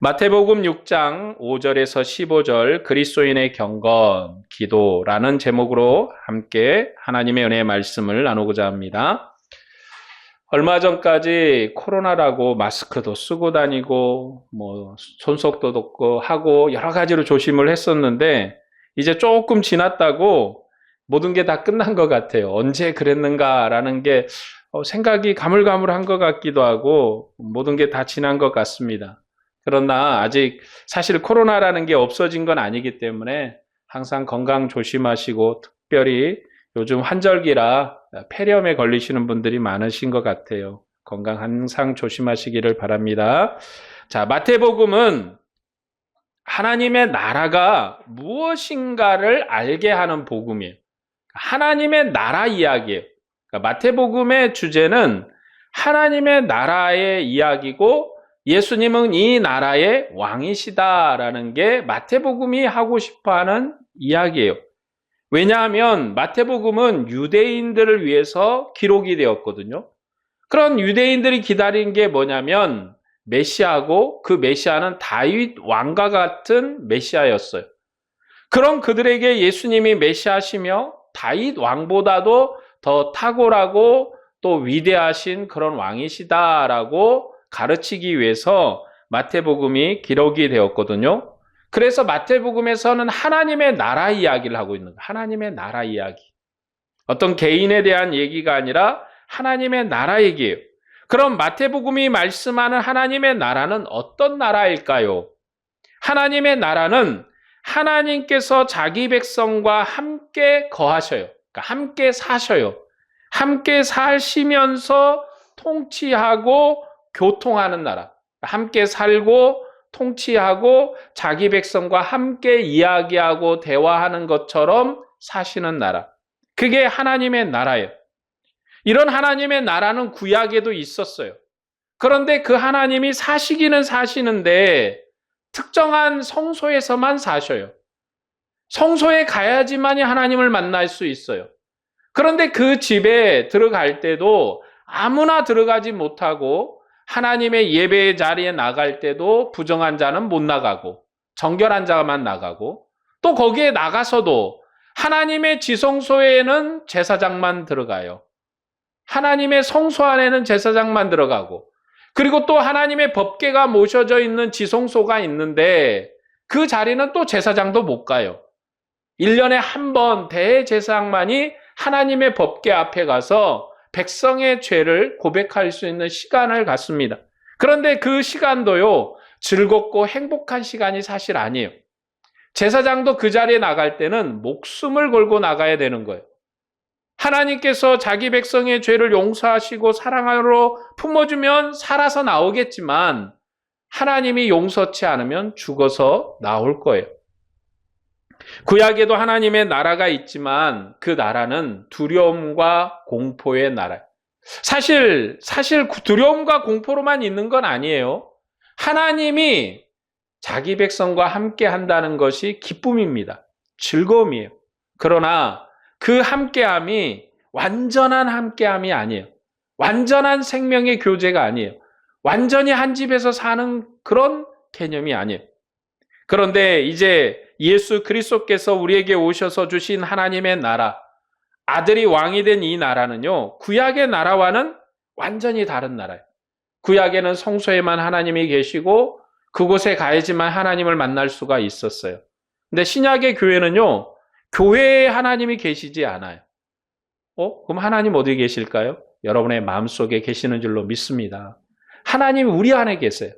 마태복음 6장 5절에서 15절 그리스도인의 경건, 기도라는 제목으로 함께 하나님의 은혜의 말씀을 나누고자 합니다. 얼마 전까지 코로나라고 마스크도 쓰고 다니고 손소독도 하고 여러 가지로 조심을 했었는데 이제 조금 지났다고 모든 게 다 끝난 것 같아요. 언제 그랬는가라는 게 생각이 가물가물한 것 같기도 하고 모든 게 다 지난 것 같습니다. 그러나 아직 사실 코로나라는 게 없어진 건 아니기 때문에 항상 건강 조심하시고, 특별히 요즘 환절기라 폐렴에 걸리시는 분들이 많으신 것 같아요. 건강 항상 조심하시기를 바랍니다. 자, 마태복음은 하나님의 나라가 무엇인가를 알게 하는 복음이에요. 하나님의 나라 이야기예요. 그러니까 마태복음의 주제는 하나님의 나라의 이야기고, 예수님은 이 나라의 왕이시다라는 게 마태복음이 하고 싶어하는 이야기예요. 왜냐하면 마태복음은 유대인들을 위해서 기록이 되었거든요. 그런 유대인들이 기다린 게 뭐냐면 메시아고, 그 메시아는 다윗 왕과 같은 메시아였어요. 그런 그들에게 예수님이 메시아시며 다윗 왕보다도 더 탁월하고 또 위대하신 그런 왕이시다라고 가르치기 위해서 마태복음이 기록이 되었거든요. 그래서 마태복음에서는 하나님의 나라 이야기를 하고 있는 거예요. 하나님의 나라 이야기. 어떤 개인에 대한 얘기가 아니라 하나님의 나라 얘기예요. 그럼 마태복음이 말씀하는 하나님의 나라는 어떤 나라일까요? 하나님의 나라는 하나님께서 자기 백성과 함께 거하셔요. 그러니까 함께 사셔요. 함께 사시면서 통치하고 교통하는 나라. 함께 살고 통치하고 자기 백성과 함께 이야기하고 대화하는 것처럼 사시는 나라. 그게 하나님의 나라예요. 이런 하나님의 나라는 구약에도 있었어요. 그런데 그 하나님이 사시기는 사시는데 특정한 성소에서만 사셔요. 성소에 가야지만이 하나님을 만날 수 있어요. 그런데 그 집에 들어갈 때도 아무나 들어가지 못하고, 하나님의 예배의 자리에 나갈 때도 부정한 자는 못 나가고 정결한 자만 나가고, 또 거기에 나가서도 하나님의 지성소에는 제사장만 들어가요. 하나님의 성소 안에는 제사장만 들어가고, 그리고 또 하나님의 법궤가 모셔져 있는 지성소가 있는데 그 자리는 또 제사장도 못 가요. 1년에 한 번 대제사장만이 하나님의 법궤 앞에 가서 백성의 죄를 고백할 수 있는 시간을 갖습니다. 그런데 그 시간도요, 즐겁고 행복한 시간이 사실 아니에요. 제사장도 그 자리에 나갈 때는 목숨을 걸고 나가야 되는 거예요. 하나님께서 자기 백성의 죄를 용서하시고 사랑하러 품어주면 살아서 나오겠지만, 하나님이 용서치 않으면 죽어서 나올 거예요. 구약에도 하나님의 나라가 있지만 그 나라는 두려움과 공포의 나라예요. 사실 두려움과 공포로만 있는 건 아니에요. 하나님이 자기 백성과 함께 한다는 것이 기쁨입니다. 즐거움이에요. 그러나 그 함께함이 완전한 함께함이 아니에요. 완전한 생명의 교제가 아니에요. 완전히 한 집에서 사는 그런 개념이 아니에요. 그런데 이제 예수 그리스도께서 우리에게 오셔서 주신 하나님의 나라, 아들이 왕이 된 이 나라는요, 구약의 나라와는 완전히 다른 나라예요. 구약에는 성소에만 하나님이 계시고 그곳에 가야지만 하나님을 만날 수가 있었어요. 근데 신약의 교회는요, 교회에 하나님이 계시지 않아요. 그럼 하나님 어디 계실까요? 여러분의 마음속에 계시는 줄로 믿습니다. 하나님이 우리 안에 계세요.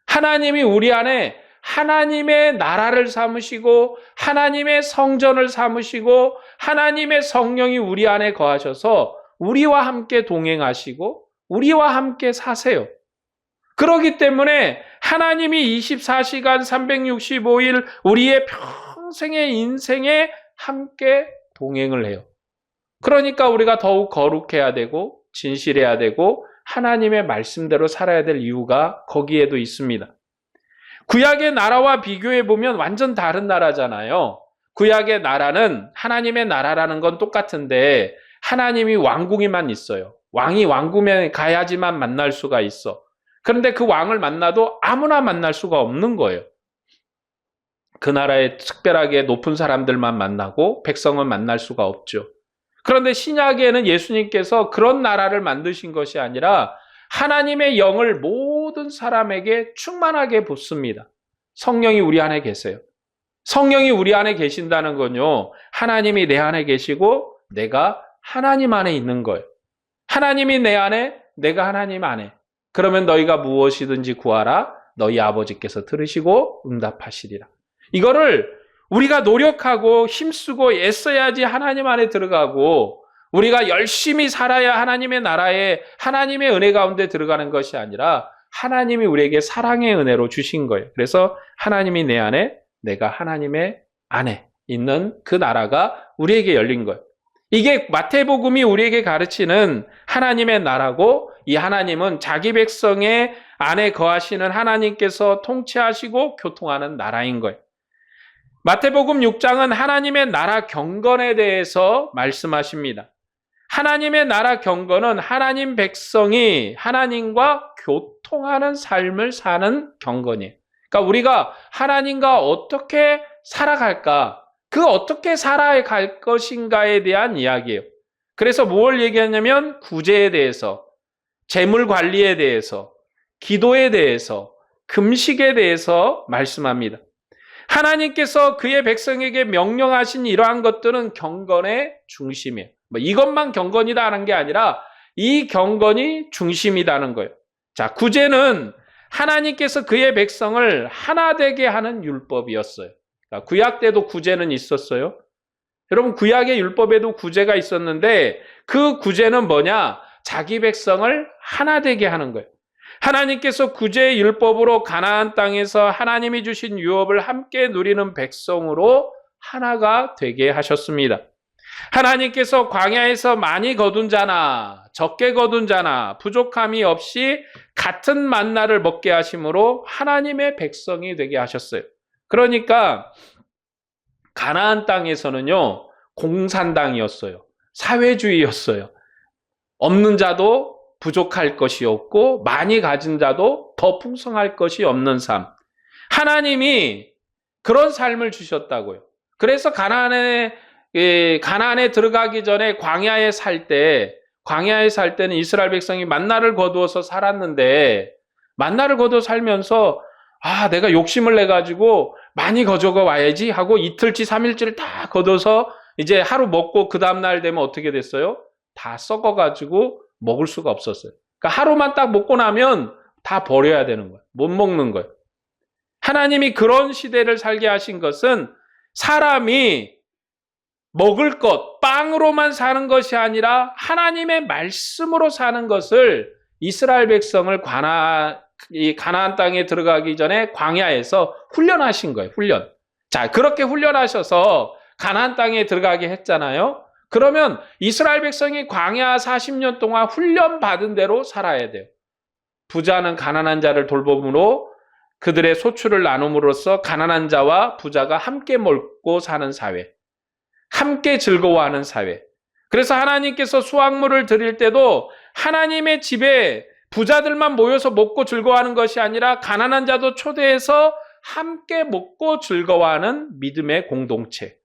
하나님이 우리 안에 하나님의 나라를 삼으시고 하나님의 성전을 삼으시고 하나님의 성령이 우리 안에 거하셔서 우리와 함께 동행하시고 우리와 함께 사세요. 그렇기 때문에 하나님이 24시간 365일 우리의 평생의 인생에 함께 동행을 해요. 그러니까 우리가 더욱 거룩해야 되고 진실해야 되고 하나님의 말씀대로 살아야 될 이유가 거기에도 있습니다. 구약의 나라와 비교해 보면 완전 다른 나라잖아요. 구약의 나라는 하나님의 나라라는 건 똑같은데 하나님이 왕궁에만 있어요. 왕이 왕궁에 가야지만 만날 수가 있어. 그런데 그 왕을 만나도 아무나 만날 수가 없는 거예요. 그 나라에 특별하게 높은 사람들만 만나고 백성은 만날 수가 없죠. 그런데 신약에는 예수님께서 그런 나라를 만드신 것이 아니라 하나님의 영을 모든 사람에게 충만하게 붓습니다. 성령이 우리 안에 계세요. 성령이 우리 안에 계신다는 건요, 하나님이 내 안에 계시고 내가 하나님 안에 있는 거예요. 하나님이 내 안에, 내가 하나님 안에. 그러면 너희가 무엇이든지 구하라. 너희 아버지께서 들으시고 응답하시리라. 이거를 우리가 노력하고 힘쓰고 애써야지 하나님 안에 들어가고, 우리가 열심히 살아야 하나님의 나라에 하나님의 은혜 가운데 들어가는 것이 아니라 하나님이 우리에게 사랑의 은혜로 주신 거예요. 그래서 하나님이 내 안에, 내가 하나님의 안에 있는 그 나라가 우리에게 열린 거예요. 이게 마태복음이 우리에게 가르치는 하나님의 나라고, 이 하나님은 자기 백성의 안에 거하시는 하나님께서 통치하시고 교통하는 나라인 거예요. 마태복음 6장은 하나님의 나라 경건에 대해서 말씀하십니다. 하나님의 나라 경건은 하나님 백성이 하나님과 교통하는 삶을 사는 경건이에요. 그러니까 우리가 하나님과 어떻게 살아갈까, 그 어떻게 살아갈 것인가에 대한 이야기예요. 그래서 뭘 얘기하냐면 구제에 대해서, 재물 관리에 대해서, 기도에 대해서, 금식에 대해서 말씀합니다. 하나님께서 그의 백성에게 명령하신 이러한 것들은 경건의 중심이에요. 이것만 경건이다 하는 게 아니라 이 경건이 중심이라는 거예요. 자, 구제는 하나님께서 그의 백성을 하나 되게 하는 율법이었어요. 그러니까 구약 때도 구제는 있었어요. 여러분, 구약의 율법에도 구제가 있었는데 그 구제는 뭐냐? 자기 백성을 하나 되게 하는 거예요. 하나님께서 구제의 율법으로 가나안 땅에서 하나님이 주신 유업을 함께 누리는 백성으로 하나가 되게 하셨습니다. 하나님께서 광야에서 많이 거둔 자나 적게 거둔 자나 부족함이 없이 같은 만나를 먹게 하심으로 하나님의 백성이 되게 하셨어요. 그러니까 가나안 땅에서는요, 공산당이었어요. 사회주의였어요. 없는 자도 부족할 것이 없고 많이 가진 자도 더 풍성할 것이 없는 삶. 하나님이 그런 삶을 주셨다고요. 그래서 가나안에 들어가기 전에 광야에 살 때는 이스라엘 백성이 만나를 거두어서 살았는데, 만나를 거두어 살면서 내가 욕심을 내가지고 많이 가져가 와야지 하고 이틀치 3일치를 다 거둬서 이제 하루 먹고 그 다음날 되면 어떻게 됐어요? 다 썩어가지고 먹을 수가 없었어요. 그러니까 하루만 딱 먹고 나면 다 버려야 되는 거예요. 못 먹는 거예요. 하나님이 그런 시대를 살게 하신 것은 사람이 먹을 것, 빵으로만 사는 것이 아니라 하나님의 말씀으로 사는 것을 이스라엘 백성을 가나안 땅에 들어가기 전에 광야에서 훈련하신 거예요. 훈련. 자, 그렇게 훈련하셔서 가나안 땅에 들어가게 했잖아요. 그러면 이스라엘 백성이 광야 40년 동안 훈련받은 대로 살아야 돼요. 부자는 가난한 자를 돌봄으로 그들의 소출을 나눔으로써 가난한 자와 부자가 함께 먹고 사는 사회, 함께 즐거워하는 사회. 그래서 하나님께서 수확물을 드릴 때도 하나님의 집에 부자들만 모여서 먹고 즐거워하는 것이 아니라 가난한 자도 초대해서 함께 먹고 즐거워하는 믿음의 공동체.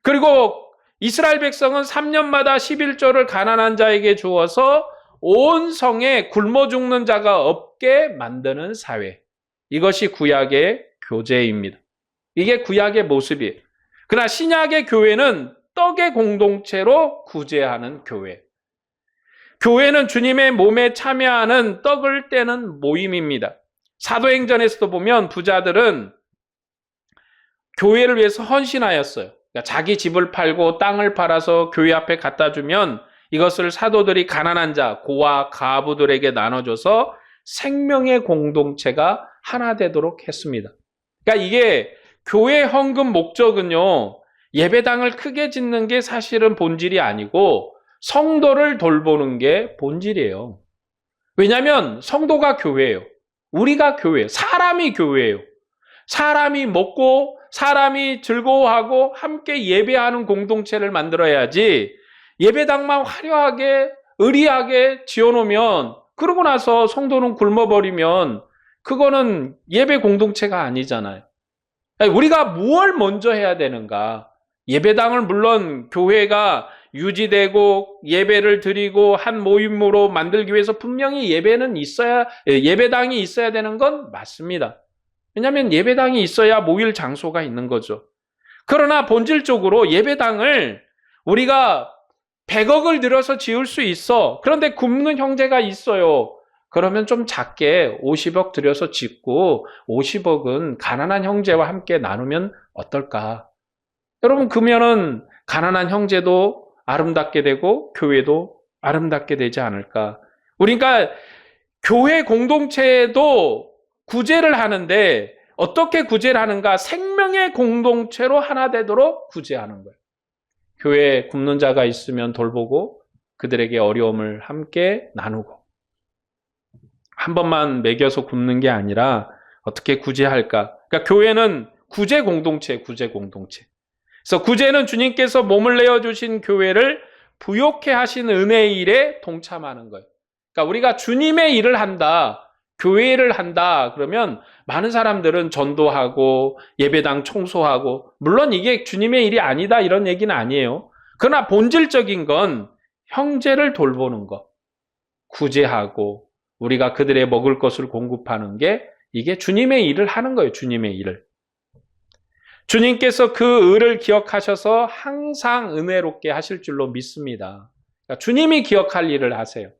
그리고 이스라엘 백성은 3년마다 11조를 가난한 자에게 주어서 온 성에 굶어 죽는 자가 없게 만드는 사회. 이것이 구약의 교제입니다. 이게 구약의 모습이에요. 그러나 신약의 교회는 떡의 공동체로 구제하는 교회. 교회는 주님의 몸에 참여하는 떡을 떼는 모임입니다. 사도행전에서도 보면 부자들은 교회를 위해서 헌신하였어요. 그러니까 자기 집을 팔고 땅을 팔아서 교회 앞에 갖다 주면 이것을 사도들이 가난한 자, 고아, 가부들에게 나눠줘서 생명의 공동체가 하나 되도록 했습니다. 그러니까 이게 교회 헌금 목적은요, 예배당을 크게 짓는 게 사실은 본질이 아니고 성도를 돌보는 게 본질이에요. 왜냐하면 성도가 교회예요. 우리가 교회예요. 사람이 교회예요. 사람이 먹고 사람이 즐거워하고 함께 예배하는 공동체를 만들어야지, 예배당만 화려하게 의리하게 지어놓으면 그러고 나서 성도는 굶어버리면 그거는 예배 공동체가 아니잖아요. 우리가 무엇을 먼저 해야 되는가? 예배당을 물론 교회가 유지되고 예배를 드리고 한 모임으로 만들기 위해서 분명히 예배당이 있어야 되는 건 맞습니다. 왜냐하면 예배당이 있어야 모일 장소가 있는 거죠. 그러나 본질적으로 예배당을 우리가 100억을 들여서 지을 수 있어. 그런데 굶는 형제가 있어요. 그러면 좀 작게 50억 들여서 짓고 50억은 가난한 형제와 함께 나누면 어떨까? 여러분, 그러면은 가난한 형제도 아름답게 되고 교회도 아름답게 되지 않을까? 그러니까 교회 공동체도 구제를 하는데 어떻게 구제를 하는가? 생명의 공동체로 하나 되도록 구제하는 거예요. 교회에 굶는 자가 있으면 돌보고 그들에게 어려움을 함께 나누고 한 번만 먹여서 굶는 게 아니라 어떻게 구제할까? 그러니까 교회는 구제 공동체. 그래서 구제는 주님께서 몸을 내어주신 교회를 부욕해 하신 은혜의 일에 동참하는 거예요. 그러니까 우리가 주님의 일을 한다, 교회를 한다 그러면 많은 사람들은 전도하고 예배당 청소하고 물론 이게 주님의 일이 아니다 이런 얘기는 아니에요. 그러나 본질적인 건 형제를 돌보는 것, 구제하고 우리가 그들의 먹을 것을 공급하는 게 이게 주님의 일을 하는 거예요. 주님의 일을. 주님께서 그 의를 기억하셔서 항상 은혜롭게 하실 줄로 믿습니다. 그러니까 주님이 기억할 일을 하세요.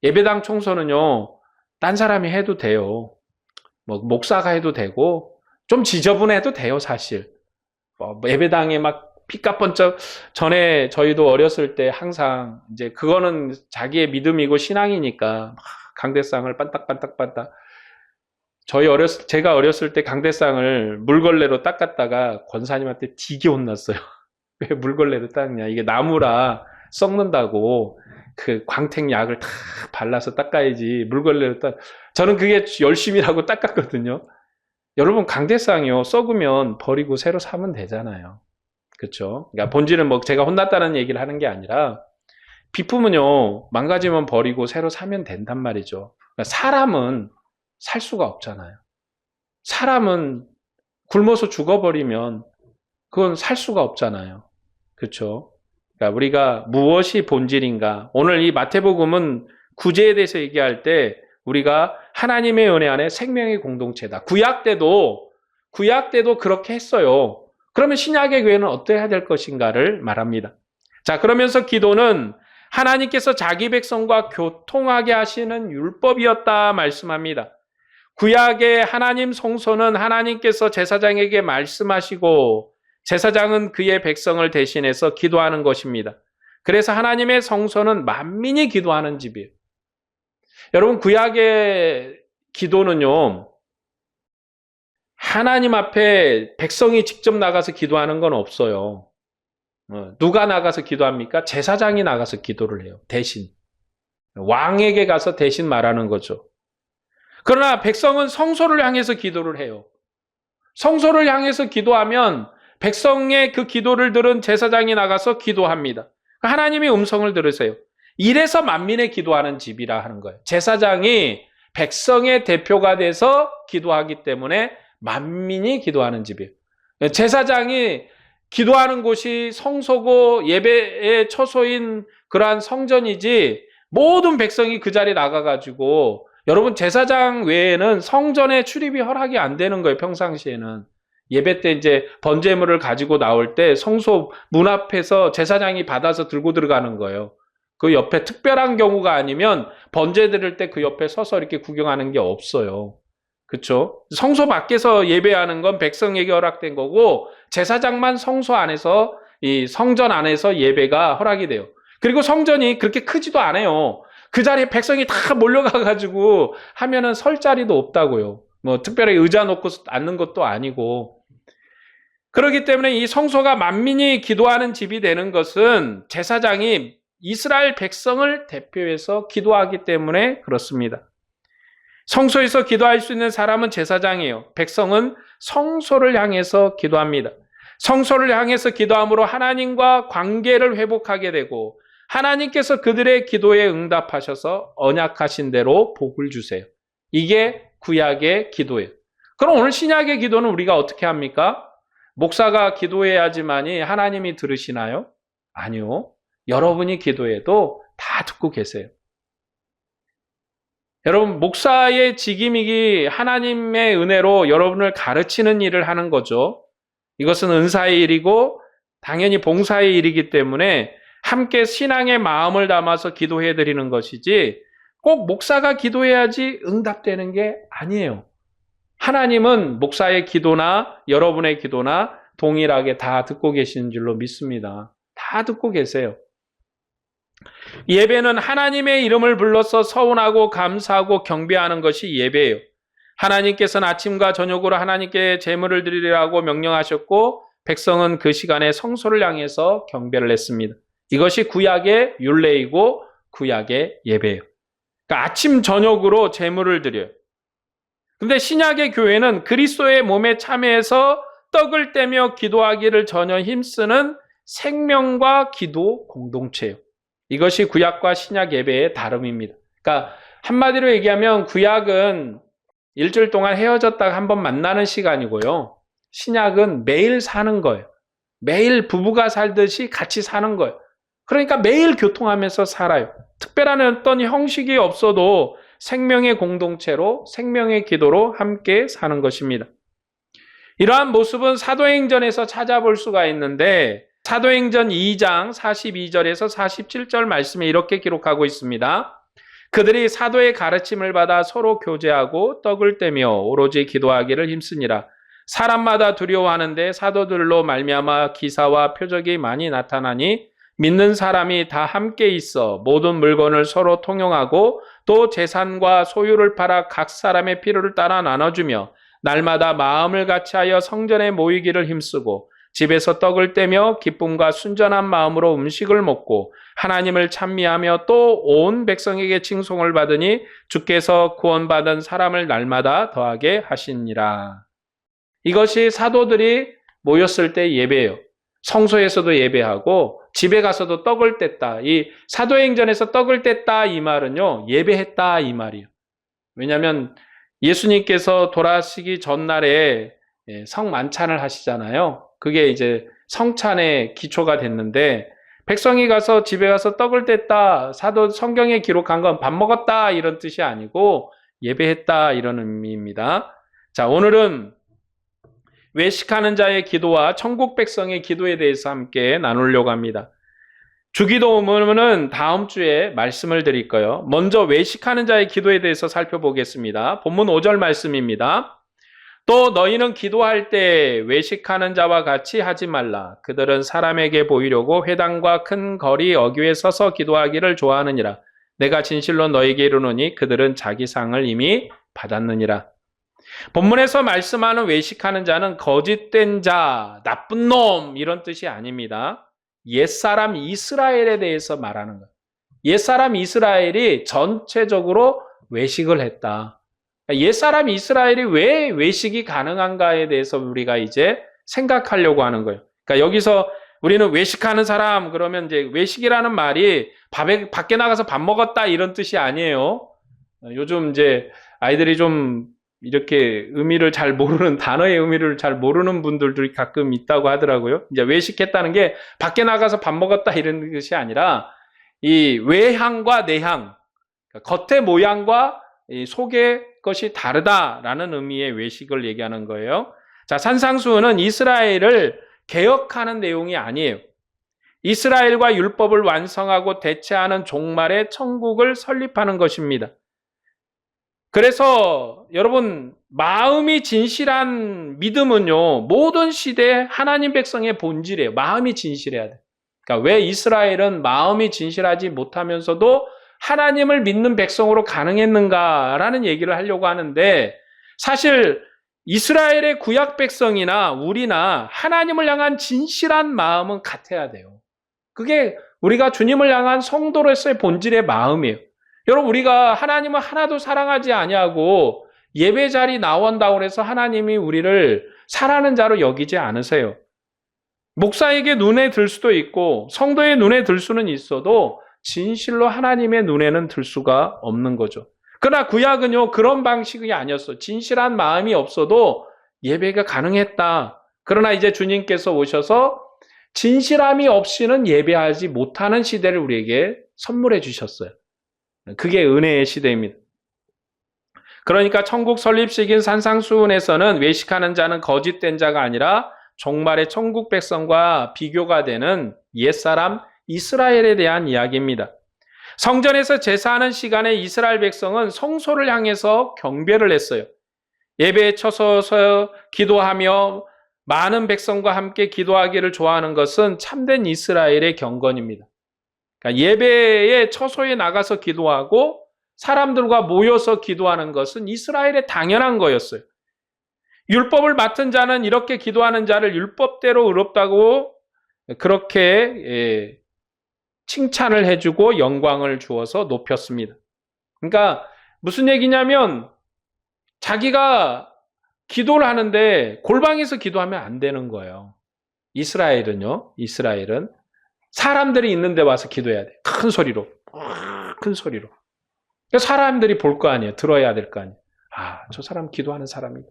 예배당 청소는요, 딴 사람이 해도 돼요. 목사가 해도 되고, 좀 지저분해도 돼요, 사실. 예배당에 막 피까번쩍, 전에 저희도 어렸을 때 항상, 이제 그거는 자기의 믿음이고 신앙이니까, 막 강대상을 반딱반딱반딱. 제가 어렸을 때 강대상을 물걸레로 닦았다가 권사님한테 되게 혼났어요. 왜 물걸레로 닦냐. 이게 나무라 썩는다고 그 광택약을 다 발라서 닦아야지 물걸레로 저는 그게 열심히라고 닦았거든요. 여러분 강대상이요. 썩으면 버리고 새로 사면 되잖아요. 그렇죠? 그러니까 본질은 제가 혼났다는 얘기를 하는 게 아니라 비품은요. 망가지면 버리고 새로 사면 된단 말이죠. 그러니까 사람은 살 수가 없잖아요. 사람은 굶어서 죽어버리면 그건 살 수가 없잖아요. 그렇죠? 그러니까 우리가 무엇이 본질인가? 오늘 이 마태복음은 구제에 대해서 얘기할 때 우리가 하나님의 은혜 안에 생명의 공동체다. 구약 때도 그렇게 했어요. 그러면 신약의 교회는 어떠해야 될 것인가를 말합니다. 자, 그러면서 기도는 하나님께서 자기 백성과 교통하게 하시는 율법이었다 말씀합니다. 구약의 하나님 성소는 하나님께서 제사장에게 말씀하시고 제사장은 그의 백성을 대신해서 기도하는 것입니다. 그래서 하나님의 성소는 만민이 기도하는 집이에요. 여러분 구약의 기도는요. 하나님 앞에 백성이 직접 나가서 기도하는 건 없어요. 누가 나가서 기도합니까? 제사장이 나가서 기도를 해요. 대신. 왕에게 가서 대신 말하는 거죠. 그러나 백성은 성소를 향해서 기도를 해요. 성소를 향해서 기도하면 백성의 그 기도를 들은 제사장이 나가서 기도합니다. 하나님의 음성을 들으세요. 이래서 만민의 기도하는 집이라 하는 거예요. 제사장이 백성의 대표가 돼서 기도하기 때문에 만민이 기도하는 집이에요. 제사장이 기도하는 곳이 성소고 예배의 처소인 그러한 성전이지 모든 백성이 그 자리에 나가가지고 여러분 제사장 외에는 성전에 출입이 허락이 안 되는 거예요. 평상시에는. 예배 때 이제 번제물을 가지고 나올 때 성소 문 앞에서 제사장이 받아서 들고 들어가는 거예요. 그 옆에 특별한 경우가 아니면 번제 드릴 때 그 옆에 서서 이렇게 구경하는 게 없어요. 그렇죠? 성소 밖에서 예배하는 건 백성에게 허락된 거고 제사장만 성소 안에서 이 성전 안에서 예배가 허락이 돼요. 그리고 성전이 그렇게 크지도 않아요. 그 자리에 백성이 다 몰려가가지고 하면은 설 자리도 없다고요. 특별히 의자 놓고 앉는 것도 아니고. 그렇기 때문에 이 성소가 만민이 기도하는 집이 되는 것은 제사장이 이스라엘 백성을 대표해서 기도하기 때문에 그렇습니다. 성소에서 기도할 수 있는 사람은 제사장이에요. 백성은 성소를 향해서 기도합니다. 성소를 향해서 기도함으로 하나님과 관계를 회복하게 되고 하나님께서 그들의 기도에 응답하셔서 언약하신 대로 복을 주세요. 이게 구약의 기도예요. 그럼 오늘 신약의 기도는 우리가 어떻게 합니까? 목사가 기도해야지만이 하나님이 들으시나요? 아니요. 여러분이 기도해도 다 듣고 계세요. 여러분, 목사의 직임이 하나님의 은혜로 여러분을 가르치는 일을 하는 거죠. 이것은 은사의 일이고 당연히 봉사의 일이기 때문에 함께 신앙의 마음을 담아서 기도해 드리는 것이지 꼭 목사가 기도해야지 응답되는 게 아니에요. 하나님은 목사의 기도나 여러분의 기도나 동일하게 다 듣고 계시는 줄로 믿습니다. 다 듣고 계세요. 예배는 하나님의 이름을 불러서 서운하고 감사하고 경배하는 것이 예배예요. 하나님께서는 아침과 저녁으로 하나님께 제물을 드리라고 명령하셨고 백성은 그 시간에 성소를 향해서 경배를 했습니다. 이것이 구약의 율례이고 구약의 예배예요. 그러니까 아침 저녁으로 제물을 드려요. 근데 신약의 교회는 그리스도의 몸에 참여해서 떡을 떼며 기도하기를 전혀 힘쓰는 생명과 기도 공동체예요. 이것이 구약과 신약 예배의 다름입니다. 그러니까 한마디로 얘기하면 구약은 일주일 동안 헤어졌다가 한번 만나는 시간이고요. 신약은 매일 사는 거예요. 매일 부부가 살듯이 같이 사는 거예요. 그러니까 매일 교통하면서 살아요. 특별한 어떤 형식이 없어도 생명의 공동체로 생명의 기도로 함께 사는 것입니다. 이러한 모습은 사도행전에서 찾아볼 수가 있는데 사도행전 2장 42절에서 47절 말씀에 이렇게 기록하고 있습니다. 그들이 사도의 가르침을 받아 서로 교제하고 떡을 떼며 오로지 기도하기를 힘쓰니라. 사람마다 두려워하는데 사도들로 말미암아 기사와 표적이 많이 나타나니 믿는 사람이 다 함께 있어 모든 물건을 서로 통용하고 또 재산과 소유를 팔아 각 사람의 필요를 따라 나눠주며 날마다 마음을 같이하여 성전에 모이기를 힘쓰고 집에서 떡을 떼며 기쁨과 순전한 마음으로 음식을 먹고 하나님을 찬미하며 또 온 백성에게 칭송을 받으니 주께서 구원받은 사람을 날마다 더하게 하시니라. 이것이 사도들이 모였을 때 예배예요. 성소에서도 예배하고 집에 가서도 떡을 뗐다. 이 사도행전에서 떡을 뗐다 이 말은요, 예배했다 이 말이에요. 왜냐하면 예수님께서 돌아가시기 전날에 성만찬을 하시잖아요. 그게 이제 성찬의 기초가 됐는데 백성이 가서 집에 가서 떡을 뗐다. 사도 성경에 기록한 건 밥 먹었다 이런 뜻이 아니고 예배했다 이런 의미입니다. 자, 오늘은 외식하는 자의 기도와 천국 백성의 기도에 대해서 함께 나누려고 합니다. 주기도문은 다음 주에 말씀을 드릴 거예요. 먼저 외식하는 자의 기도에 대해서 살펴보겠습니다. 본문 5절 말씀입니다. 또 너희는 기도할 때 외식하는 자와 같이 하지 말라. 그들은 사람에게 보이려고 회당과 큰 거리 어귀에 서서 기도하기를 좋아하느니라. 내가 진실로 너희에게 이르노니 그들은 자기 상을 이미 받았느니라. 본문에서 말씀하는 외식하는 자는 거짓된 자, 나쁜 놈 이런 뜻이 아닙니다. 옛사람 이스라엘에 대해서 말하는 거예요. 옛사람 이스라엘이 전체적으로 외식을 했다. 옛사람 이스라엘이 왜 외식이 가능한가에 대해서 우리가 이제 생각하려고 하는 거예요. 그러니까 여기서 우리는 외식하는 사람 그러면 이제 외식이라는 말이 밖에 나가서 밥 먹었다 이런 뜻이 아니에요. 요즘 이제 아이들이 좀 이렇게 의미를 잘 모르는 단어의 의미를 잘 모르는 분들도 가끔 있다고 하더라고요. 이제 외식했다는 게 밖에 나가서 밥 먹었다 이런 것이 아니라 이 외향과 내향, 그러니까 겉의 모양과 이 속의 것이 다르다라는 의미의 외식을 얘기하는 거예요. 자, 산상수훈은 이스라엘을 개혁하는 내용이 아니에요. 이스라엘과 율법을 완성하고 대체하는 종말의 천국을 설립하는 것입니다. 그래서 여러분 마음이 진실한 믿음은요 모든 시대에 하나님 백성의 본질이에요. 마음이 진실해야 돼. 그러니까 왜 이스라엘은 마음이 진실하지 못하면서도 하나님을 믿는 백성으로 가능했는가라는 얘기를 하려고 하는데 사실 이스라엘의 구약 백성이나 우리나 하나님을 향한 진실한 마음은 같아야 돼요. 그게 우리가 주님을 향한 성도로서의 본질의 마음이에요. 여러분 우리가 하나님을 하나도 사랑하지 아니하고 예배 자리 나온다고 해서 하나님이 우리를 사랑하는 자로 여기지 않으세요. 목사에게 눈에 들 수도 있고 성도의 눈에 들 수는 있어도 진실로 하나님의 눈에는 들 수가 없는 거죠. 그러나 구약은요, 그런 방식이 아니었어. 진실한 마음이 없어도 예배가 가능했다. 그러나 이제 주님께서 오셔서 진실함이 없이는 예배하지 못하는 시대를 우리에게 선물해 주셨어요. 그게 은혜의 시대입니다. 그러니까 천국 설립식인 산상수훈에서는 외식하는 자는 거짓된 자가 아니라 종말의 천국 백성과 비교가 되는 옛사람 이스라엘에 대한 이야기입니다. 성전에서 제사하는 시간에 이스라엘 백성은 성소를 향해서 경배를 했어요. 예배에 쳐서서 기도하며 많은 백성과 함께 기도하기를 좋아하는 것은 참된 이스라엘의 경건입니다. 그러니까 예배에 처소에 나가서 기도하고 사람들과 모여서 기도하는 것은 이스라엘의 당연한 거였어요. 율법을 맡은 자는 이렇게 기도하는 자를 율법대로 의롭다고 그렇게 칭찬을 해주고 영광을 주어서 높였습니다. 그러니까 무슨 얘기냐면 자기가 기도를 하는데 골방에서 기도하면 안 되는 거예요. 이스라엘은 사람들이 있는데 와서 기도해야 돼. 큰 소리로. 사람들이 볼 거 아니에요. 들어야 될 거 아니에요. 아, 저 사람 기도하는 사람이다.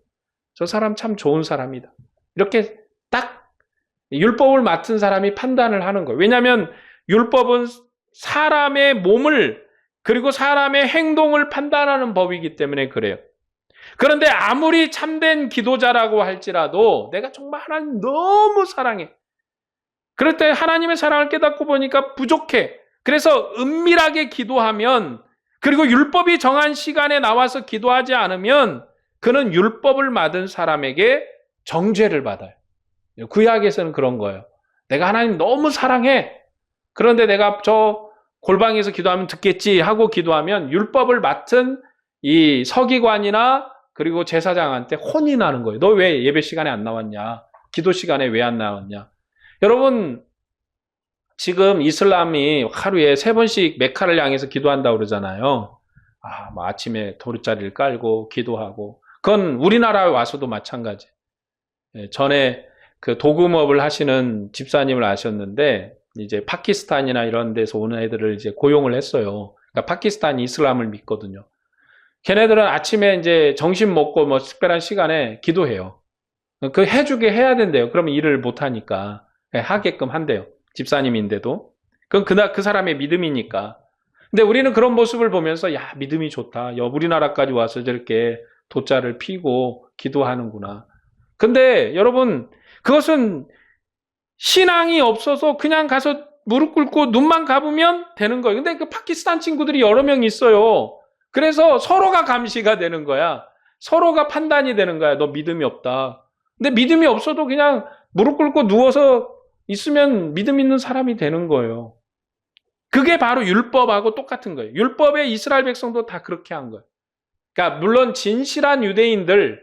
저 사람 참 좋은 사람이다. 이렇게 딱 율법을 맡은 사람이 판단을 하는 거예요. 왜냐하면 율법은 사람의 몸을 그리고 사람의 행동을 판단하는 법이기 때문에 그래요. 그런데 아무리 참된 기도자라고 할지라도 내가 정말 하나님 너무 사랑해. 그럴 때 하나님의 사랑을 깨닫고 보니까 부족해. 그래서 은밀하게 기도하면 그리고 율법이 정한 시간에 나와서 기도하지 않으면 그는 율법을 맡은 사람에게 정죄를 받아요. 구약에서는 그런 거예요. 내가 하나님 너무 사랑해. 그런데 내가 저 골방에서 기도하면 듣겠지 하고 기도하면 율법을 맡은 이 서기관이나 그리고 제사장한테 혼이 나는 거예요. 너 왜 예배 시간에 안 나왔냐? 기도 시간에 왜 안 나왔냐? 여러분, 지금 이슬람이 하루에 3번씩 메카를 향해서 기도한다고 그러잖아요. 뭐 아침에 도르자리를 깔고 기도하고. 그건 우리나라에 와서도 마찬가지. 전에 그 도금업을 하시는 집사님을 아셨는데, 이제 파키스탄이나 이런 데서 오는 애들을 이제 고용을 했어요. 그러니까 파키스탄이 이슬람을 믿거든요. 걔네들은 아침에 이제 점심 먹고 뭐 특별한 시간에 기도해요. 그 해주게 해야 된대요. 그러면 일을 못 하니까. 하게끔 한대요. 집사님인데도. 그건 그 사람의 믿음이니까. 근데 우리는 그런 모습을 보면서 야, 믿음이 좋다. 우리나라까지 와서 저렇게 돗자를 피고 기도하는구나. 근데 여러분, 그것은 신앙이 없어서 그냥 가서 무릎 꿇고 눈만 감으면 되는 거예요. 근데 그 파키스탄 친구들이 여러 명 있어요. 그래서 서로가 감시가 되는 거야. 서로가 판단이 되는 거야. 너 믿음이 없다. 근데 믿음이 없어도 그냥 무릎 꿇고 누워서 있으면 믿음 있는 사람이 되는 거예요. 그게 바로 율법하고 똑같은 거예요. 율법에 이스라엘 백성도 다 그렇게 한 거예요. 그러니까 물론 진실한 유대인들,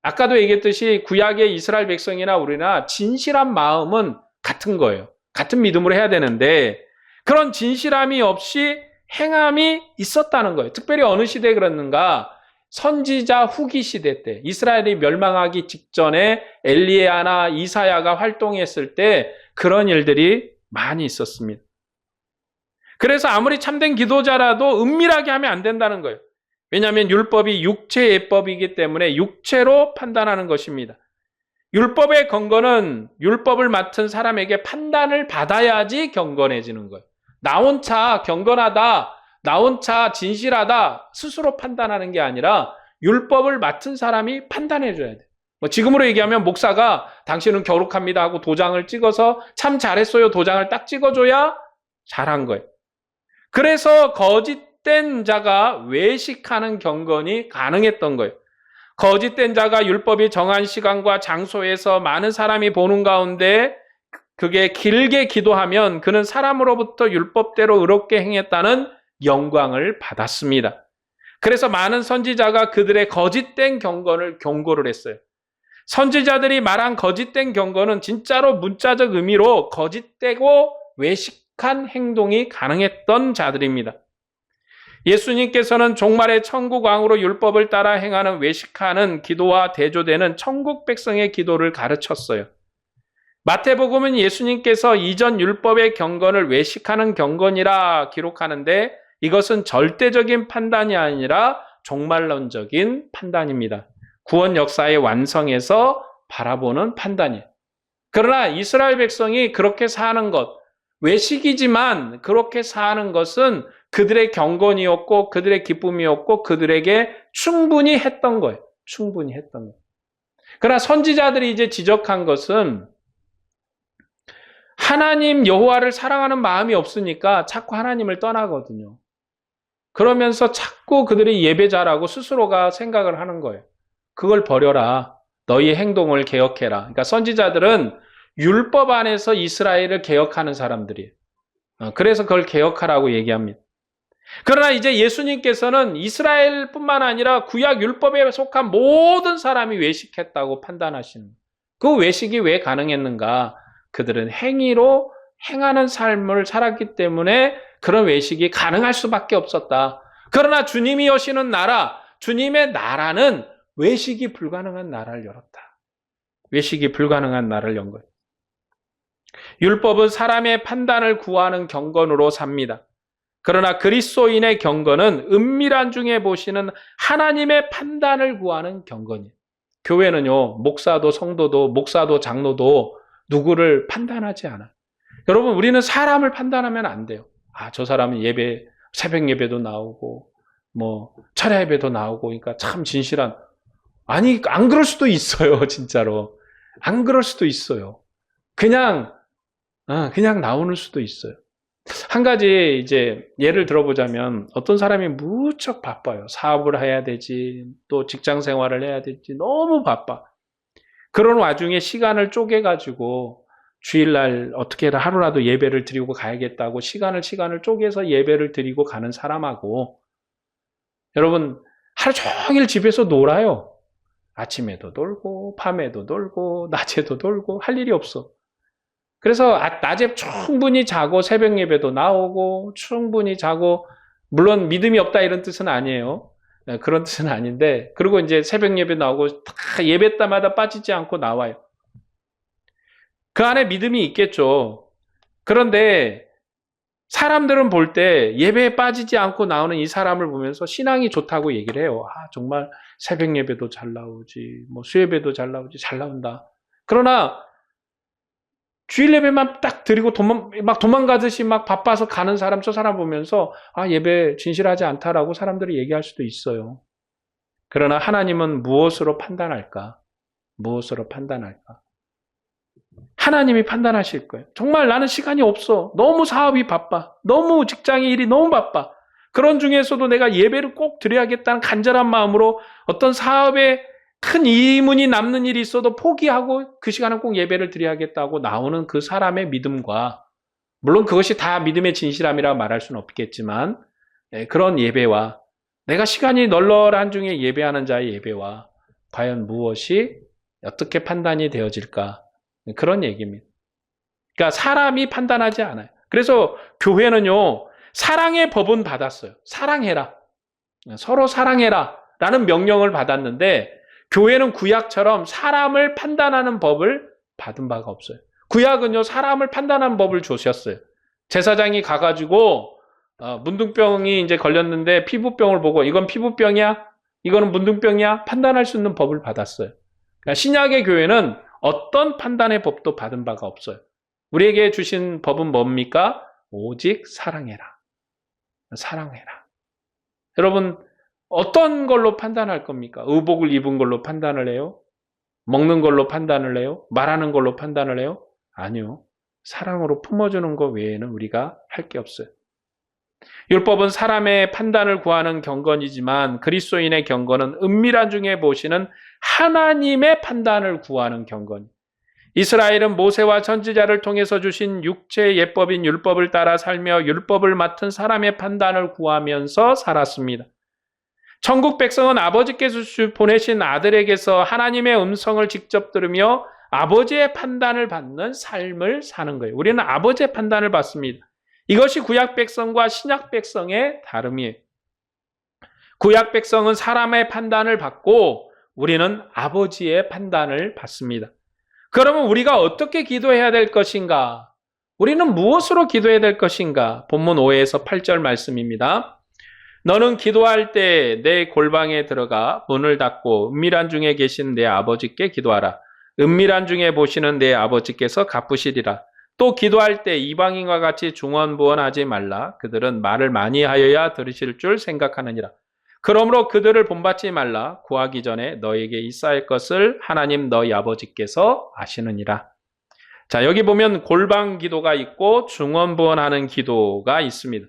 아까도 얘기했듯이 구약의 이스라엘 백성이나 우리나 진실한 마음은 같은 거예요. 같은 믿음으로 해야 되는데 그런 진실함이 없이 행함이 있었다는 거예요. 특별히 어느 시대에 그랬는가? 선지자 후기 시대 때, 이스라엘이 멸망하기 직전에 엘리야나 이사야가 활동했을 때 그런 일들이 많이 있었습니다. 그래서 아무리 참된 기도자라도 은밀하게 하면 안 된다는 거예요. 왜냐하면 율법이 육체 예법이기 때문에 육체로 판단하는 것입니다. 율법의 경건은 율법을 맡은 사람에게 판단을 받아야지 경건해지는 거예요. 나 혼자 경건하다, 나 혼자 진실하다 스스로 판단하는 게 아니라 율법을 맡은 사람이 판단해 줘야 돼요. 지금으로 얘기하면 목사가 당신은 거룩합니다 하고 도장을 찍어서 참 잘했어요 도장을 딱 찍어줘야 잘한 거예요. 그래서 거짓된 자가 외식하는 경건이 가능했던 거예요. 거짓된 자가 율법이 정한 시간과 장소에서 많은 사람이 보는 가운데 그게 길게 기도하면 그는 사람으로부터 율법대로 의롭게 행했다는 영광을 받았습니다. 그래서 많은 선지자가 그들의 거짓된 경건을 경고를 했어요. 선지자들이 말한 거짓된 경건은 진짜로 문자적 의미로 거짓되고 외식한 행동이 가능했던 자들입니다. 예수님께서는 종말의 천국 왕으로 율법을 따라 행하는 외식하는 기도와 대조되는 천국 백성의 기도를 가르쳤어요. 마태복음은 예수님께서 이전 율법의 경건을 외식하는 경건이라 기록하는데 이것은 절대적인 판단이 아니라 종말론적인 판단입니다. 구원 역사의 완성에서 바라보는 판단이에요. 그러나 이스라엘 백성이 그렇게 사는 것, 외식이지만 그렇게 사는 것은 그들의 경건이었고 그들의 기쁨이었고 그들에게 충분히 했던 거예요. 충분히 했던 거예요. 그러나 선지자들이 이제 지적한 것은 하나님 여호와를 사랑하는 마음이 없으니까 자꾸 하나님을 떠나거든요. 그러면서 자꾸 그들이 예배자라고 스스로가 생각을 하는 거예요. 그걸 버려라. 너희의 행동을 개혁해라. 그러니까 선지자들은 율법 안에서 이스라엘을 개혁하는 사람들이에요. 그래서 그걸 개혁하라고 얘기합니다. 그러나 이제 예수님께서는 이스라엘뿐만 아니라 구약 율법에 속한 모든 사람이 외식했다고 판단하시는 거예요. 그 외식이 왜 가능했는가? 그들은 행위로 행하는 삶을 살았기 때문에 그런 외식이 가능할 수밖에 없었다. 그러나 주님이 여시는 나라, 주님의 나라는 외식이 불가능한 나라를 열었다. 외식이 불가능한 나라를 연 거예요. 율법은 사람의 판단을 구하는 경건으로 삽니다. 그러나 그리스도인의 경건은 은밀한 중에 보시는 하나님의 판단을 구하는 경건이에요. 교회는요, 목사도 성도도 목사도 장로도 누구를 판단하지 않아요. 여러분, 우리는 사람을 판단하면 안 돼요. 저 사람은 예배, 새벽 예배도 나오고 철야 예배도 나오고 그러니까 참 진실한. 아니, 안 그럴 수도 있어요. 진짜로. 안 그럴 수도 있어요. 그냥 나오는 수도 있어요. 한 가지 이제 예를 들어보자면 어떤 사람이 무척 바빠요. 사업을 해야 되지, 또 직장 생활을 해야 되지, 너무 바빠. 그런 와중에 시간을 쪼개가지고 주일날 어떻게 하루라도 예배를 드리고 가야겠다고 시간을 쪼개서 예배를 드리고 가는 사람하고 여러분 하루 종일 집에서 놀아요. 아침에도 놀고 밤에도 놀고 낮에도 놀고 할 일이 없어. 그래서 낮에 충분히 자고 새벽 예배도 나오고 충분히 자고, 물론 믿음이 없다 이런 뜻은 아니에요. 그런 뜻은 아닌데, 그리고 이제 새벽 예배 나오고 다 예배 때마다 빠지지 않고 나와요. 그 안에 믿음이 있겠죠. 그런데 사람들은 볼 때 예배에 빠지지 않고 나오는 이 사람을 보면서 신앙이 좋다고 얘기를 해요. 정말 새벽 예배도 잘 나오지, 수예배도 잘 나오지, 잘 나온다. 그러나 주일 예배만 딱 드리고 도망가듯이 막 바빠서 가는 사람, 저 사람 보면서 예배 진실하지 않다라고 사람들이 얘기할 수도 있어요. 그러나 하나님은 무엇으로 판단할까? 무엇으로 판단할까? 하나님이 판단하실 거예요. 정말 나는 시간이 없어. 너무 사업이 바빠. 너무 직장의 일이 너무 바빠. 그런 중에서도 내가 예배를 꼭 드려야겠다는 간절한 마음으로 어떤 사업에 큰 이문이 남는 일이 있어도 포기하고 그 시간은 꼭 예배를 드려야겠다고 나오는 그 사람의 믿음과, 물론 그것이 다 믿음의 진실함이라 말할 수는 없겠지만 그런 예배와 내가 시간이 널널한 중에 예배하는 자의 예배와 과연 무엇이 어떻게 판단이 되어질까? 그런 얘기입니다. 그러니까 사람이 판단하지 않아요. 그래서 교회는요, 사랑의 법은 받았어요. 사랑해라. 서로 사랑해라 라는 명령을 받았는데 교회는 구약처럼 사람을 판단하는 법을 받은 바가 없어요. 구약은요, 사람을 판단하는 법을 주셨어요. 제사장이 가가지고 문둥병이 이제 걸렸는데 피부병을 보고 이건 피부병이야? 이거는 문둥병이야? 판단할 수 있는 법을 받았어요. 그러니까 신약의 교회는 어떤 판단의 법도 받은 바가 없어요. 우리에게 주신 법은 뭡니까? 오직 사랑해라. 사랑해라. 여러분, 어떤 걸로 판단할 겁니까? 의복을 입은 걸로 판단을 해요? 먹는 걸로 판단을 해요? 말하는 걸로 판단을 해요? 아니요. 사랑으로 품어주는 것 외에는 우리가 할 게 없어요. 율법은 사람의 판단을 구하는 경건이지만 그리스도인의 경건은 은밀한 중에 보시는 하나님의 판단을 구하는 경건. 이스라엘은 모세와 선지자를 통해서 주신 육체의 예법인 율법을 따라 살며 율법을 맡은 사람의 판단을 구하면서 살았습니다. 천국 백성은 아버지께서 보내신 아들에게서 하나님의 음성을 직접 들으며 아버지의 판단을 받는 삶을 사는 거예요. 우리는 아버지의 판단을 받습니다. 이것이 구약 백성과 신약 백성의 다름이에요. 구약 백성은 사람의 판단을 받고 우리는 아버지의 판단을 받습니다. 그러면 우리가 어떻게 기도해야 될 것인가? 우리는 무엇으로 기도해야 될 것인가? 본문 5에서 8절 말씀입니다. 너는 기도할 때 내 골방에 들어가 문을 닫고 은밀한 중에 계신 내 아버지께 기도하라. 은밀한 중에 보시는 내 아버지께서 갚으시리라. 또 기도할 때 이방인과 같이 중언부언하지 말라. 그들은 말을 많이 하여야 들으실 줄 생각하느니라. 그러므로 그들을 본받지 말라. 구하기 전에 너에게 있어야 할 것을 하나님 너희 아버지께서 아시느니라. 자, 여기 보면 골방 기도가 있고 중언부언하는 기도가 있습니다.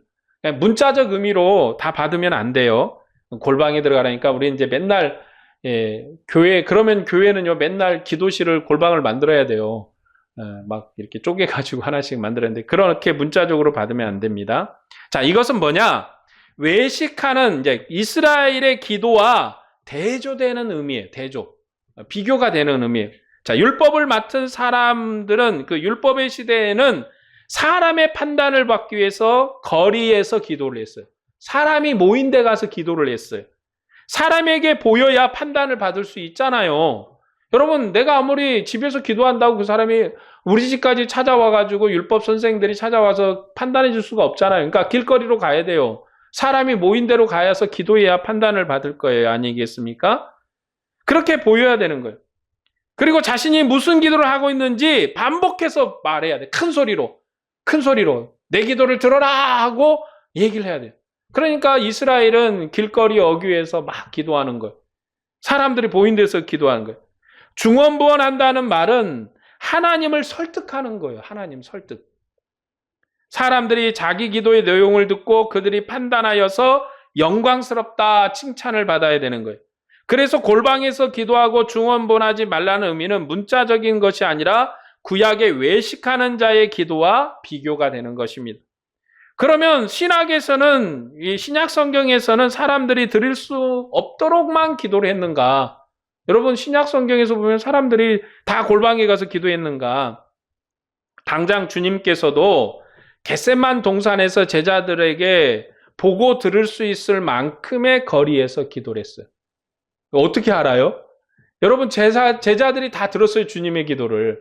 문자적 의미로 다 받으면 안 돼요. 골방에 들어가라니까 우리 이제 맨날 그러면 교회는요 맨날 기도실을 골방을 만들어야 돼요. 막 이렇게 쪼개가지고 하나씩 만들었는데 그렇게 문자적으로 받으면 안 됩니다. 자, 이것은 뭐냐? 외식하는 이제 이스라엘의 기도와 대조되는 의미예요. 대조. 비교가 되는 의미예요. 자, 율법을 맡은 사람들은 그 율법의 시대에는 사람의 판단을 받기 위해서 거리에서 기도를 했어요. 사람이 모인 데 가서 기도를 했어요. 사람에게 보여야 판단을 받을 수 있잖아요. 여러분, 내가 아무리 집에서 기도한다고 그 사람이 우리 집까지 찾아와가지고 율법 선생들이 찾아와서 판단해 줄 수가 없잖아요. 그러니까 길거리로 가야 돼요. 사람이 모인 데로 가서 기도해야 판단을 받을 거예요. 아니겠습니까? 그렇게 보여야 되는 거예요. 그리고 자신이 무슨 기도를 하고 있는지 반복해서 말해야 돼. 큰 소리로. 큰 소리로. 내 기도를 들어라 하고 얘기를 해야 돼요. 그러니까 이스라엘은 길거리 어귀에서 막 기도하는 거예요. 사람들이 보인 데서 기도하는 거예요. 중언부언한다는 말은 하나님을 설득하는 거예요. 하나님 설득. 사람들이 자기 기도의 내용을 듣고 그들이 판단하여서 영광스럽다 칭찬을 받아야 되는 거예요. 그래서 골방에서 기도하고 중언부언하지 말라는 의미는 문자적인 것이 아니라 구약의 외식하는 자의 기도와 비교가 되는 것입니다. 그러면 신약에서는 이 신약 성경에서는 사람들이 드릴 수 없도록만 기도를 했는가? 여러분 신약 성경에서 보면 사람들이 다 골방에 가서 기도했는가? 당장 주님께서도 겟세만 동산에서 제자들에게 보고 들을 수 있을 만큼의 거리에서 기도를 했어요. 어떻게 알아요? 여러분 제자들이 다 들었어요. 주님의 기도를.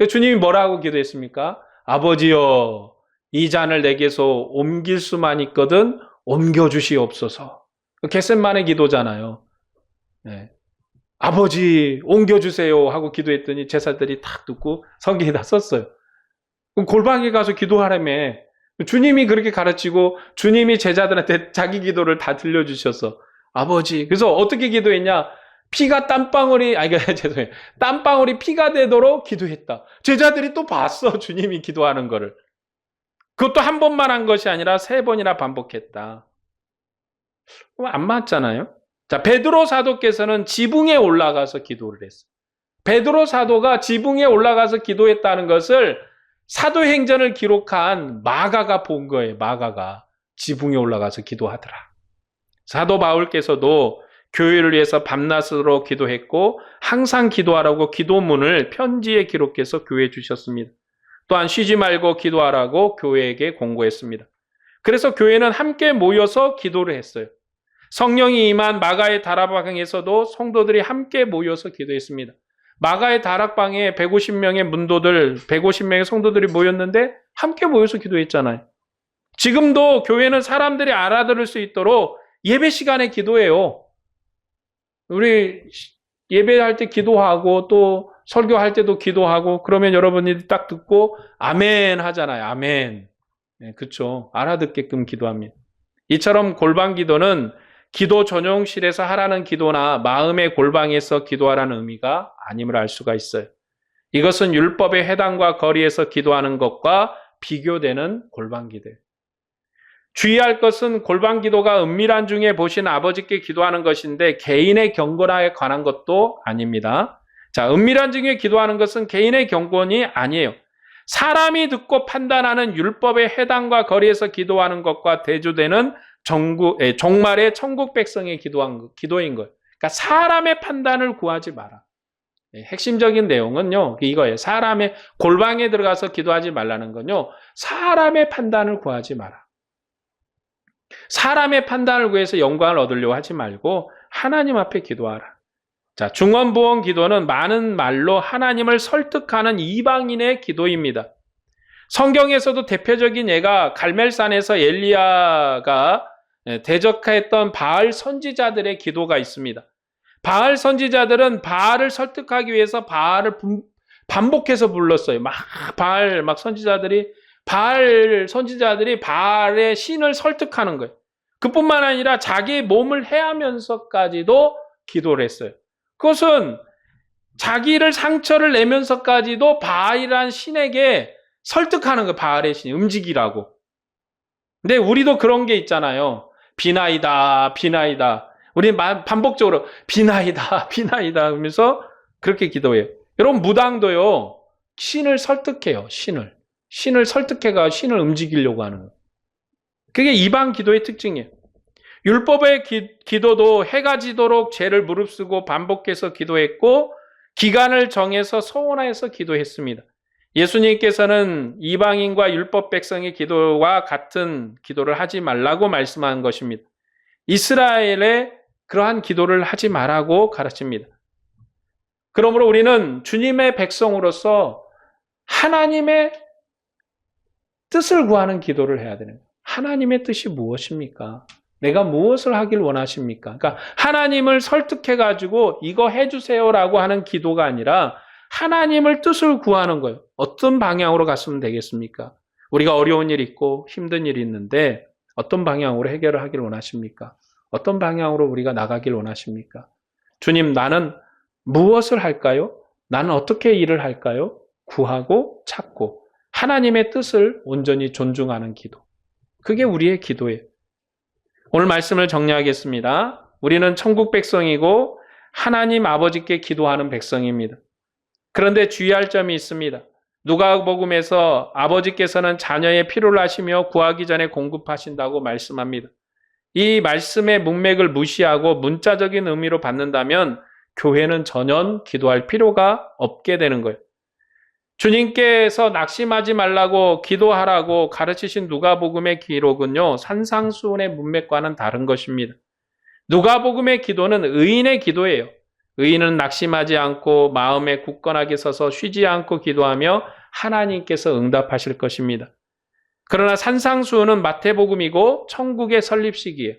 주님이 뭐라고 기도했습니까? 아버지여 이 잔을 내게서 옮길 수만 있거든 옮겨주시옵소서. 겟세만의 기도잖아요. 네. 아버지 옮겨주세요 하고 기도했더니 제자들이 탁 듣고 성경에다 썼어요. 골방에 가서 기도하라며. 주님이 그렇게 가르치고 주님이 제자들한테 자기 기도를 다 들려주셔서 아버지. 그래서 어떻게 기도했냐? 피가 땀방울이 죄송해요. 땀방울이 피가 되도록 기도했다. 제자들이 또 봤어. 주님이 기도하는 거를. 그것도 한 번만 한 것이 아니라 3번이나 반복했다. 안 맞잖아요. 자, 베드로 사도께서는 지붕에 올라가서 기도를 했어요. 베드로 사도가 지붕에 올라가서 기도했다는 것을 사도행전을 기록한 마가가 본 거예요. 마가가 지붕에 올라가서 기도하더라. 사도 바울께서도 교회를 위해서 밤낮으로 기도했고 항상 기도하라고 기도문을 편지에 기록해서 교회에 주셨습니다. 또한 쉬지 말고 기도하라고 교회에게 공고했습니다. 그래서 교회는 함께 모여서 기도를 했어요. 성령이 임한 마가의 다락방에서도 성도들이 함께 모여서 기도했습니다. 마가의 다락방에 150명의 문도들, 150명의 성도들이 모였는데 함께 모여서 기도했잖아요. 지금도 교회는 사람들이 알아들을 수 있도록 예배 시간에 기도해요. 우리 예배할 때 기도하고 또 설교할 때도 기도하고 그러면 여러분이 딱 듣고 아멘 하잖아요. 아멘. 네, 그렇죠. 알아듣게끔 기도합니다. 이처럼 골방 기도는 기도 전용실에서 하라는 기도나 마음의 골방에서 기도하라는 의미가 아님을 알 수가 있어요. 이것은 율법의 해당과 거리에서 기도하는 것과 비교되는 골방 기도예요. 주의할 것은 골방 기도가 은밀한 중에 보신 아버지께 기도하는 것인데 개인의 경건에 관한 것도 아닙니다. 자, 은밀한 중에 기도하는 것은 개인의 경건이 아니에요. 사람이 듣고 판단하는 율법의 해당과 거리에서 기도하는 것과 대조되는 종말의 천국 백성의 기도인 거예요. 그러니까 사람의 판단을 구하지 마라. 핵심적인 내용은요, 이거예요. 사람의 골방에 들어가서 기도하지 말라는 건요, 사람의 판단을 구하지 마라. 사람의 판단을 구해서 영광을 얻으려고 하지 말고 하나님 앞에 기도하라. 자, 중언부언 기도는 많은 말로 하나님을 설득하는 이방인의 기도입니다. 성경에서도 대표적인 예가 갈멜산에서 엘리야가 대적했던 바알 선지자들의 기도가 있습니다. 바알 선지자들은 바알을 설득하기 위해서 바알을 반복해서 불렀어요. 바알 선지자들이 바알의 신을 설득하는 거예요. 그뿐만 아니라 자기의 몸을 해하면서까지도 기도를 했어요. 그것은 자기를 상처를 내면서까지도 바알이라는 신에게 설득하는 거예요. 바알의 신이 움직이라고. 근데 우리도 그런 게 있잖아요. 비나이다, 비나이다. 우리 반복적으로 비나이다, 비나이다 하면서 그렇게 기도해요. 여러분, 무당도요, 신을 설득해요. 신을 설득해가 신을 움직이려고 하는 거예요. 그게 이방 기도의 특징이에요. 율법의 기도도 해가 지도록 죄를 무릅쓰고 반복해서 기도했고 기간을 정해서 소원하여서 기도했습니다. 예수님께서는 이방인과 율법 백성의 기도와 같은 기도를 하지 말라고 말씀한 것입니다. 이스라엘에 그러한 기도를 하지 말라고 가르칩니다. 그러므로 우리는 주님의 백성으로서 하나님의 뜻을 구하는 기도를 해야 되는 거예요. 하나님의 뜻이 무엇입니까? 내가 무엇을 하길 원하십니까? 그러니까 하나님을 설득해가지고 이거 해주세요라고 하는 기도가 아니라 하나님을 뜻을 구하는 거예요. 어떤 방향으로 갔으면 되겠습니까? 우리가 어려운 일이 있고 힘든 일이 있는데 어떤 방향으로 해결을 하길 원하십니까? 어떤 방향으로 우리가 나가길 원하십니까? 주님, 나는 무엇을 할까요? 나는 어떻게 일을 할까요? 구하고 찾고 하나님의 뜻을 온전히 존중하는 기도. 그게 우리의 기도예요. 오늘 말씀을 정리하겠습니다. 우리는 천국 백성이고 하나님 아버지께 기도하는 백성입니다. 그런데 주의할 점이 있습니다. 누가복음에서 아버지께서는 자녀의 필요를 아시며 구하기 전에 공급하신다고 말씀합니다. 이 말씀의 문맥을 무시하고 문자적인 의미로 받는다면 교회는 전혀 기도할 필요가 없게 되는 거예요. 주님께서 낙심하지 말라고 기도하라고 가르치신 누가복음의 기록은요, 산상수훈의 문맥과는 다른 것입니다. 누가복음의 기도는 의인의 기도예요. 의인은 낙심하지 않고 마음에 굳건하게 서서 쉬지 않고 기도하며 하나님께서 응답하실 것입니다. 그러나 산상수훈은 마태복음이고 천국의 설립식이에요.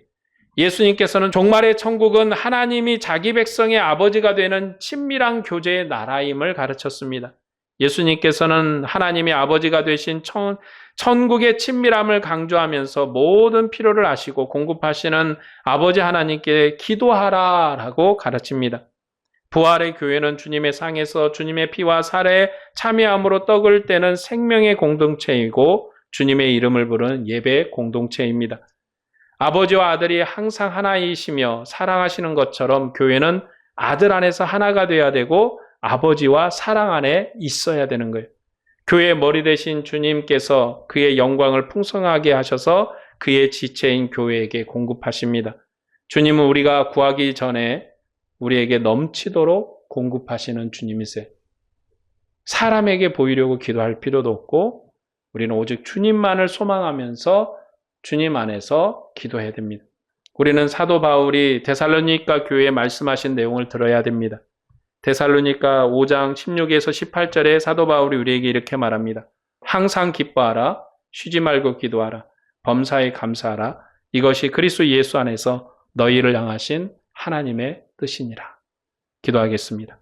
예수님께서는 종말의 천국은 하나님이 자기 백성의 아버지가 되는 친밀한 교제의 나라임을 가르쳤습니다. 예수님께서는 하나님의 아버지가 되신 천국의 친밀함을 강조하면서 모든 필요를 아시고 공급하시는 아버지 하나님께 기도하라라고 가르칩니다. 부활의 교회는 주님의 상에서 주님의 피와 살에 참여함으로 떡을 떼는 생명의 공동체이고 주님의 이름을 부르는 예배 공동체입니다. 아버지와 아들이 항상 하나이시며 사랑하시는 것처럼 교회는 아들 안에서 하나가 되어야 되고 아버지와 사랑 안에 있어야 되는 거예요. 교회의 머리 되신 주님께서 그의 영광을 풍성하게 하셔서 그의 지체인 교회에게 공급하십니다. 주님은 우리가 구하기 전에 우리에게 넘치도록 공급하시는 주님이세요. 사람에게 보이려고 기도할 필요도 없고 우리는 오직 주님만을 소망하면서 주님 안에서 기도해야 됩니다. 우리는 사도 바울이 데살로니가 교회에 말씀하신 내용을 들어야 됩니다. 데살로니가 5장 16에서 18절에 사도 바울이 우리에게 이렇게 말합니다. 항상 기뻐하라, 쉬지 말고 기도하라, 범사에 감사하라. 이것이 그리스도 예수 안에서 너희를 향하신 하나님의 뜻이니라. 기도하겠습니다.